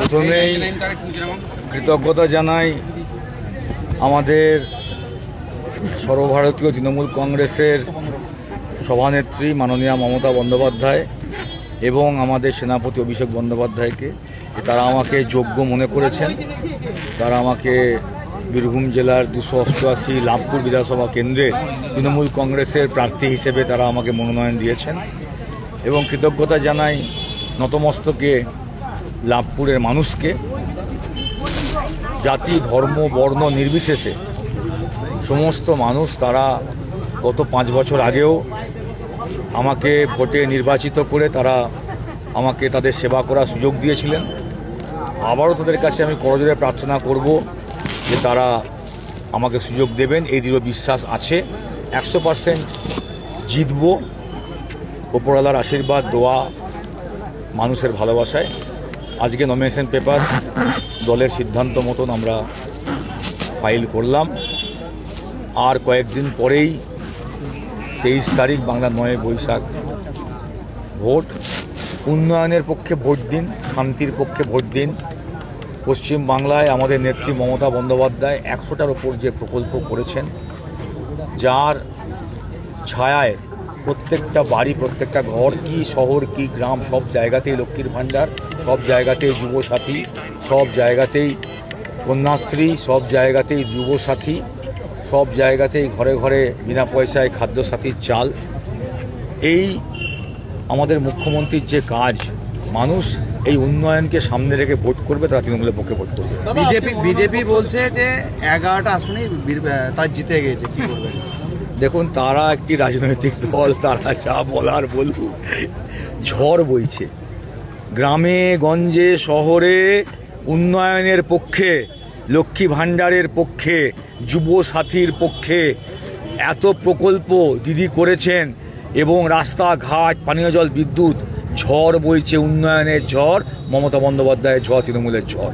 প্রথমেই কৃতজ্ঞতা জানাই আমাদের সর্বভারতীয় তৃণমূল কংগ্রেসের সভানেত্রী মাননীয়া মমতা বন্দ্যোপাধ্যায় এবং আমাদের সেনাপতি অভিষেক বন্দ্যোপাধ্যায়কে। তারা আমাকে যোগ্য মনে করেছেন। তারা আমাকে বীরভূম জেলার 288 লাভপুর বিধানসভা কেন্দ্রে তৃণমূল কংগ্রেসের প্রার্থী হিসেবে তারা আমাকে মনোনয়ন দিয়েছেন এবং কৃতজ্ঞতা জানাই নতমস্তকে লাভপুরের মানুষকে। জাতি ধর্ম বর্ণ নির্বিশেষে সমস্ত মানুষ তারা গত 5 বছর আগেও আমাকে ভোটে নির্বাচিত করে তারা আমাকে তাদের সেবা করার সুযোগ দিয়েছিলেন। আবারও তাদের কাছে আমি করজোড়ে প্রার্থনা করব যে তারা আমাকে সুযোগ দেবেন। এই দৃঢ় বিশ্বাস আছে। 100% জিতব ওপরওয়ালার আশীর্বাদ, দোয়া, মানুষের ভালোবাসায়। আজকে নমিনেশন পেপার দলের সিদ্ধান্ত মতন আমরা ফাইল করলাম। আর কয়েকদিন পরেই 23 তারিখ বাংলা 9 বৈশাখ ভোট। উন্নয়নের পক্ষে ভোট দিন, শান্তির পক্ষে ভোট দিন। পশ্চিম বাংলায় আমাদের নেত্রী মমতা বন্দ্যোপাধ্যায় 100টার ওপর যে প্রকল্প করেছেন, যার ছায়ায় প্রত্যেকটা বাড়ি, প্রত্যেকটা ঘর, কি শহর কি গ্রাম, সব জায়গাতেই লক্ষ্মীর ভাণ্ডার, সব জায়গাতেই যুবসাথী, সব জায়গাতেই কন্যাশ্রী, সব জায়গাতেই যুবসাথী, সব জায়গাতেই ঘরে ঘরে বিনা পয়সায় খাদ্যসাথীর চাল। এই আমাদের মুখ্যমন্ত্রীর যে কাজ, মানুষ এই উন্নয়নকে সামনে রেখে ভোট করবে, তারা তৃণমূলের পক্ষে ভোট করবে। বিজেপি বলছে যে 11টা আসনেই তারা জিতে গেছে, কি করবেন? দেখুন, তারা একটি রাজনৈতিক দল, তারা যা বলার বলুক। ঝড় বইছে গ্রামে গঞ্জে শহরে, উন্নয়নের পক্ষে, লক্ষ্মী ভাণ্ডারের পক্ষে, যুবসাথীর পক্ষে। এত প্রকল্প দিদি করেছেন এবং রাস্তাঘাট, পানীয় জল, বিদ্যুৎ। ঝড় বইছে, উন্নয়নের ঝড়, মমতা বন্দ্যোপাধ্যায়ের ঝড়, তৃণমূলের ঝড়।